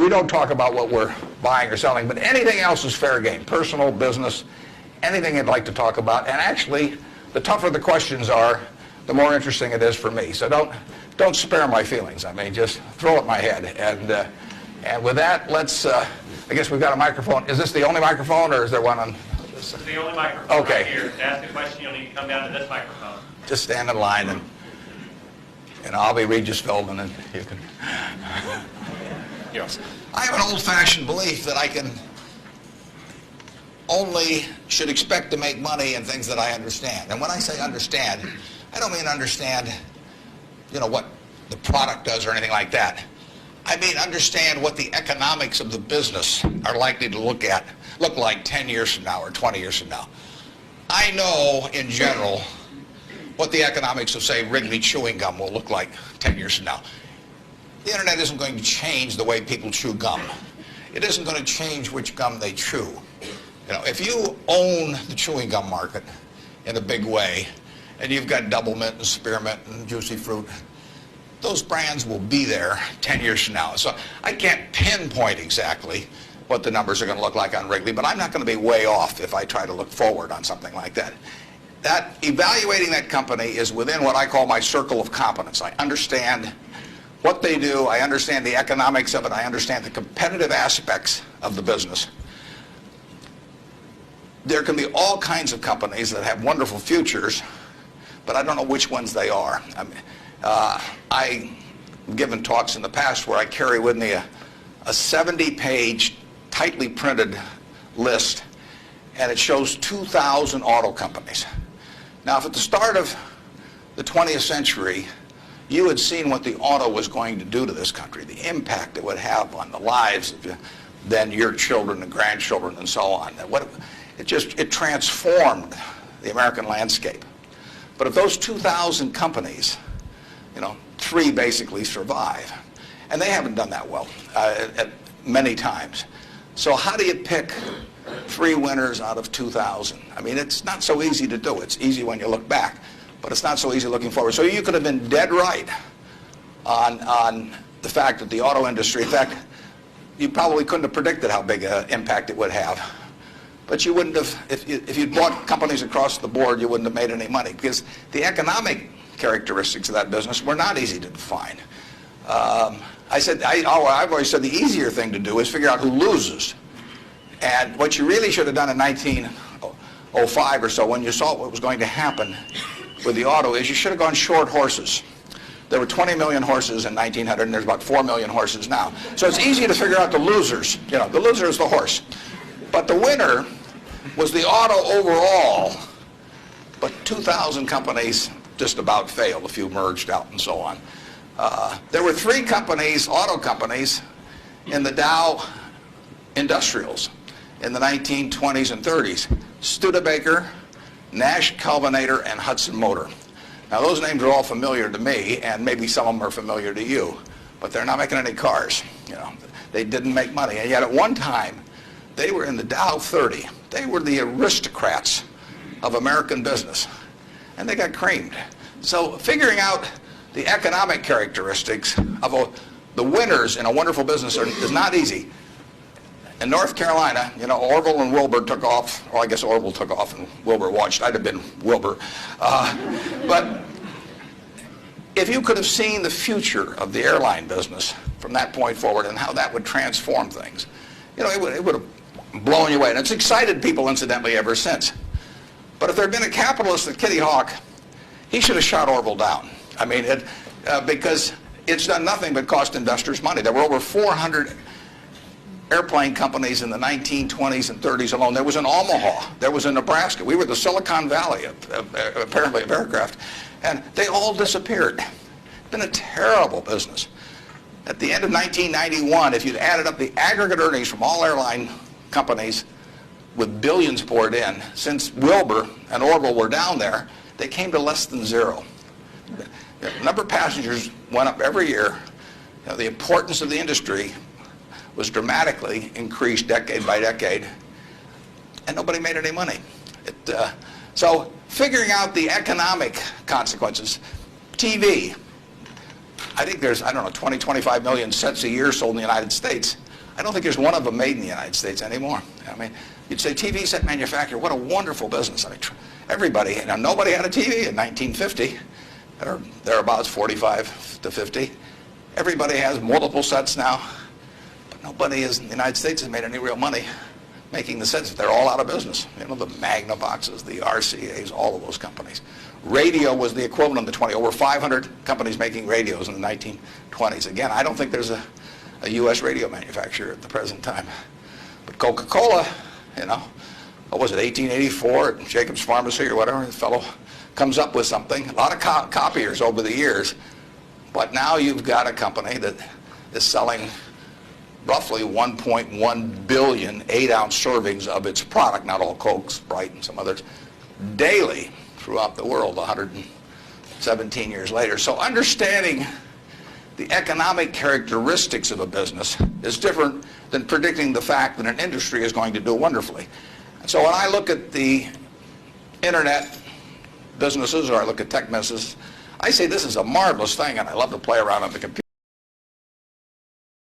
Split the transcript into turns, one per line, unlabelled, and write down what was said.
we don't talk about what we're buying or selling, but anything else is fair game. Personal, business, anything you'd like to talk about. And actually, the tougher the questions are, the more interesting it is for me. So don't spare my feelings. I mean, just throw at my head. And with that, let's, I guess we've got a microphone. Is this the only microphone, or is there one on?
This is the only microphone
okay.
Right here. To ask a question, you'll need to come down to this microphone.
Just stand in line, and I'll be Regis Philbin, and you can. Yes. I have an old-fashioned belief that I can only should expect to make money in things that I understand. And when I say understand, I don't mean understand, you know, what the product does or anything like that. I mean understand what the economics of the business are likely to look like 10 years from now or 20 years from now. I know, in general, what the economics of, say, Wrigley chewing gum will look like 10 years from now. The internet isn't going to change the way people chew gum. It isn't going to change which gum they chew. You know, if you own the chewing gum market in a big way, and you've got Double Mint and Spearmint and Juicy Fruit, those brands will be there 10 years from now. So I can't pinpoint exactly what the numbers are going to look like on Wrigley, but I'm not going to be way off if I try to look forward on something like that. Evaluating that company is within what I call my circle of competence. I understand what they do, I understand the economics of it, I understand the competitive aspects of the business. There can be all kinds of companies that have wonderful futures, but I don't know which ones they are. I mean, I've given talks in the past where I carry with me a 70-page, tightly printed list, and it shows 2,000 auto companies. Now, if at the start of the 20th century, you had seen what the auto was going to do to this country, the impact it would have on the lives of then your children and grandchildren and so on. It transformed the American landscape. But of those 2,000 companies, you know, 3 basically survive. And they haven't done that well at many times. So how do you pick 3 winners out of 2,000? I mean, it's not so easy to do. It's easy when you look back, but it's not so easy looking forward. So you could have been dead right on the fact that the auto industry, in fact, you probably couldn't have predicted how big an impact it would have. But you wouldn't have, if you'd bought companies across the board, you wouldn't have made any money, because the economic characteristics of that business were not easy to define. I've always said the easier thing to do is figure out who loses. And what you really should have done in 1905 or so, when you saw what was going to happen with the auto, is you should have gone short horses. There were 20 million horses in 1900, and there's about 4 million horses now. So it's easy to figure out the losers. You know, the loser is the horse. But the winner was the auto overall, but 2,000 companies just about failed. A few merged out and so on. There were 3 companies, auto companies, in the Dow Industrials in the 1920s and 30s. Studebaker, Nash Kelvinator, and Hudson Motor. Now those names are all familiar to me, and maybe some of them are familiar to you, but they're not making any cars. You know, they didn't make money, and yet at one time they were in the Dow 30. They were the aristocrats of American business, and they got creamed. So figuring out the economic characteristics of the winners in a wonderful business is not easy. In North Carolina, you know, Orville and Wilbur took off, or I guess Orville took off and Wilbur watched. I'd have been Wilbur. But if you could have seen the future of the airline business from that point forward and how that would transform things, you know, it would have blown you away. And it's excited people, incidentally, ever since. But if there had been a capitalist at Kitty Hawk, he should have shot Orville down. I mean, because it's done nothing but cost investors money. There were over 400 airplane companies in the 1920s and 30s alone. There was in Omaha. There was in Nebraska. We were the Silicon Valley, apparently, of aircraft. And they all disappeared. It's been a terrible business. At the end of 1991, if you'd added up the aggregate earnings from all airline companies with billions poured in, since Wilbur and Orville were down there, they came to less than 0. The number of passengers went up every year. You know, the importance of the industry was dramatically increased decade by decade, and nobody made any money. So figuring out the economic consequences. TV. I think there's, I don't know, 20, 25 million sets a year sold in the United States. I don't think there's one of them made in the United States anymore. I mean, you'd say TV set manufacturer, what a wonderful business. I mean, everybody, nobody had a TV in 1950, or thereabouts, 45 to 50. Everybody has multiple sets now, but nobody in the United States has made any real money making the sets. They're all out of business. You know, the Magnavoxes, the RCAs, all of those companies. Radio was the equivalent of the 20. Over 500 companies making radios in the 1920s. Again, I don't think there's a U.S. radio manufacturer at the present time. But Coca-Cola, you know, what was it, 1884 at Jacob's Pharmacy or whatever, the fellow comes up with something. A lot of copiers over the years, but now you've got a company that is selling roughly 1.1 billion 8-ounce servings of its product, not all Coke, Sprite, and some others, daily throughout the world 117 years later. So understanding the economic characteristics of a business is different than predicting the fact that an industry is going to do wonderfully. And so when I look at the internet businesses, or I look at tech businesses, I say this is a marvelous thing, and I love to play around on the computer.